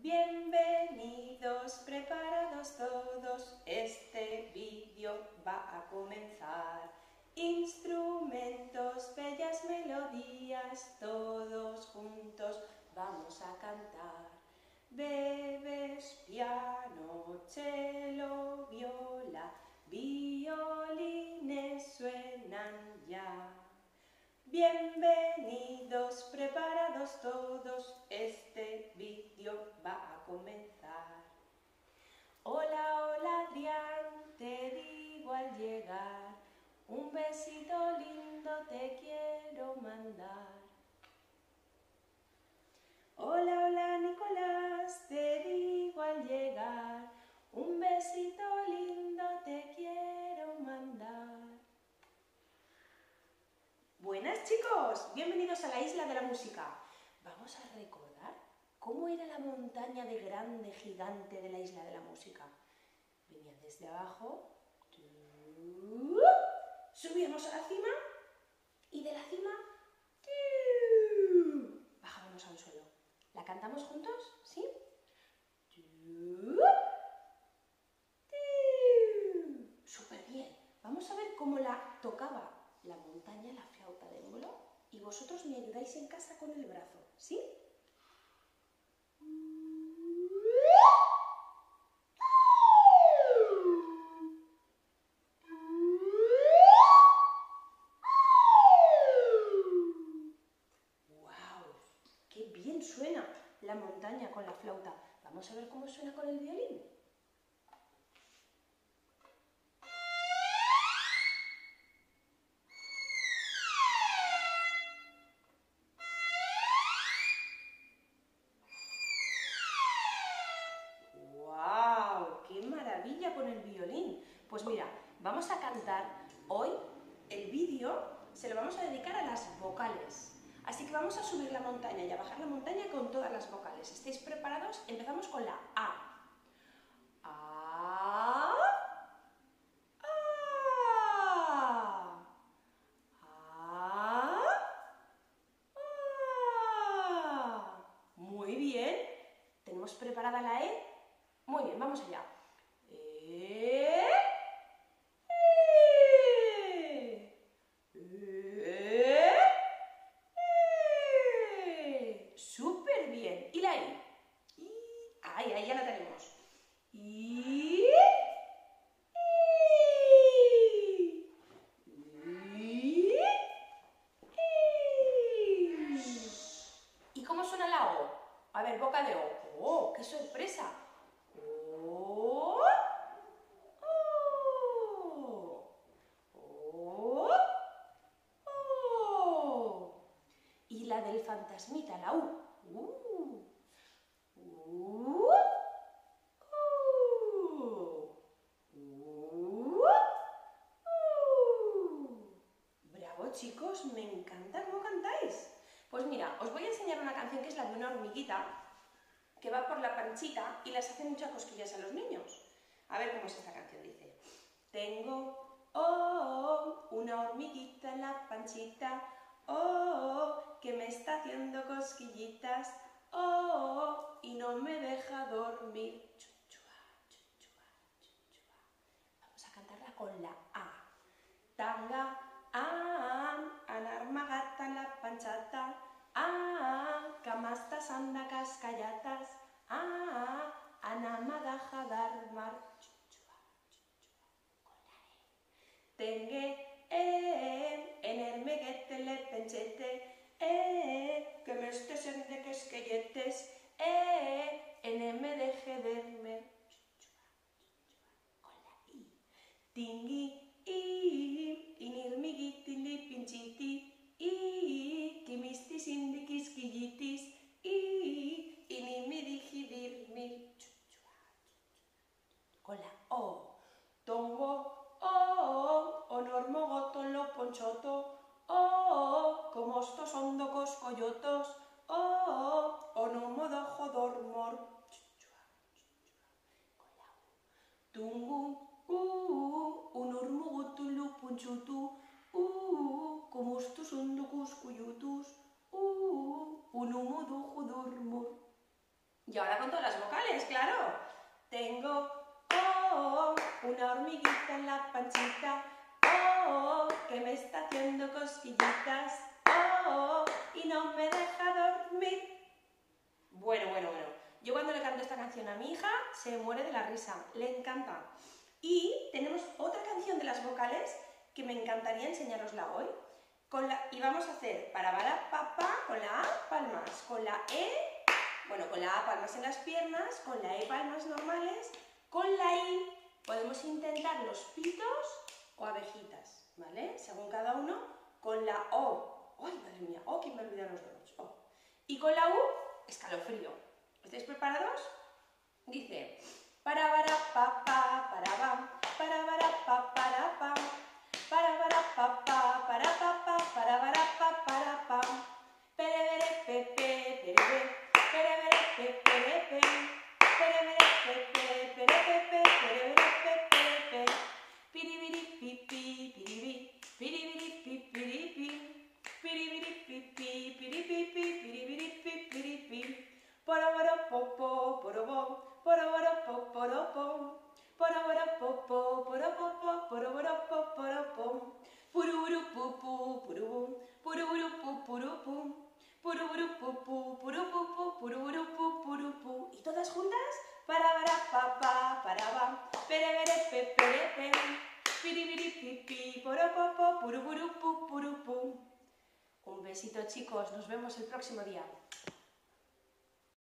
Bienvenidos, preparados todos, este vídeo va a comenzar. Instrumentos, bellas melodías, todos juntos vamos a cantar. Bebes, piano, cello, viola, violines suenan ya. Bienvenidos, preparados todos, este vídeo va a comenzar. Hola, hola Adrián, te digo al llegar, un besito lindo te quiero mandar. Hola, hola Nicolás, te digo al llegar, un besito lindo te quiero mandar. Buenas chicos, bienvenidos a la Isla de la Música. Vamos a recordar cómo era la montaña de grande, gigante de la Isla de la Música. Venía desde abajo, subíamos a la cima y de la cima bajábamos al suelo. ¿La cantamos juntos? ¿Sí? Súper bien. Vamos a ver cómo la tocaba la montaña, la flauta de émbolo, y vosotros me ayudáis en casa con el brazo, ¿sí? ¡Wow! ¡Qué bien suena la montaña con la flauta! Vamos a ver cómo suena con el violín. ¡Wow! ¡Qué maravilla con el violín! Pues mira, vamos a cantar hoy el vídeo, se lo vamos a dedicar a las vocales. Así que vamos a subir la montaña y a bajar la montaña con todas las vocales. ¿Estáis preparados? Empezamos con la A. A. A. A. A. Muy bien. ¿Tenemos preparada la E? Muy bien, vamos allá. Súper bien. ¿Y la I? Ahí ya la tenemos. ¿Y cómo suena la O? A ver, boca de O. ¡Oh, qué sorpresa! O. O. O. Y la del fantasmita, la U. Bravo chicos, me encanta cómo cantáis. Pues mira, os voy a enseñar una canción que es la de una hormiguita que va por la panchita y les hace muchas cosquillas a los niños. A ver cómo es esta canción, dice. Tengo, una hormiguita en la panchita, que me está haciendo cosquillitas, y no me deja dormir. Vamos a cantarla con la A. Tanga, anarmagata en la panchata, kamastas anda cascallatas, anamadaja darmar. Tengue, enermeguetele penchete, que me estés en de quesquelletes, me deje verme. Con la I. Tingui, inirmiguitili pinchiti, que mistis indi quisquillitis, inimirigidirmir. Con la O. Tongo, onormogotolo ponchoto, como estos hondocos coyotos, onomodojo dormor. Con la U. Tungu, unurmugutulu punchutu, como estos hondocos coyotos, unumudujo dormor. Y ahora con todas las vocales, claro. Tengo una hormiguita en la panchita, que me está haciendo cosquillitas, y no me deja dormir. Bueno. Yo cuando le canto esta canción a mi hija, se muere de la risa, le encanta. Y tenemos otra canción de las vocales que me encantaría enseñarosla hoy. Y vamos a hacer para papá, con la A palmas, con la E, bueno, con la A palmas en las piernas, con la E palmas normales, con la I podemos intentar los pitos o abejitas, ¿vale? Según cada uno, con la O, ¡ay, madre mía! ¡Oh, que me olvidan los donos! Oh. Y con la U, escalofrío. ¿Estáis preparados? Dice, para papá, para bam, para pa, para pam, para papá, para papá, para pam, pere pepe, pere pepe, pere pepe, pere pepe, pere pepe, piribiri pipi, piribi, piribiri pipiripi, piribiri pipi, piripipi, piribiri pipiripi, poroboropopo, porobo, poroboropoporopom, poroboropopo, poropopo, poroboropoporopom, puruburupupu, purubum, puruburupupurupum, puruburupupu, purupupu, puruburupupurupu. ¿Y todas juntas? Para papá, para bam, perebere peperepe, piribiri pipi, poropopo, puruburupupurupum. Un besito, chicos, nos vemos el próximo día.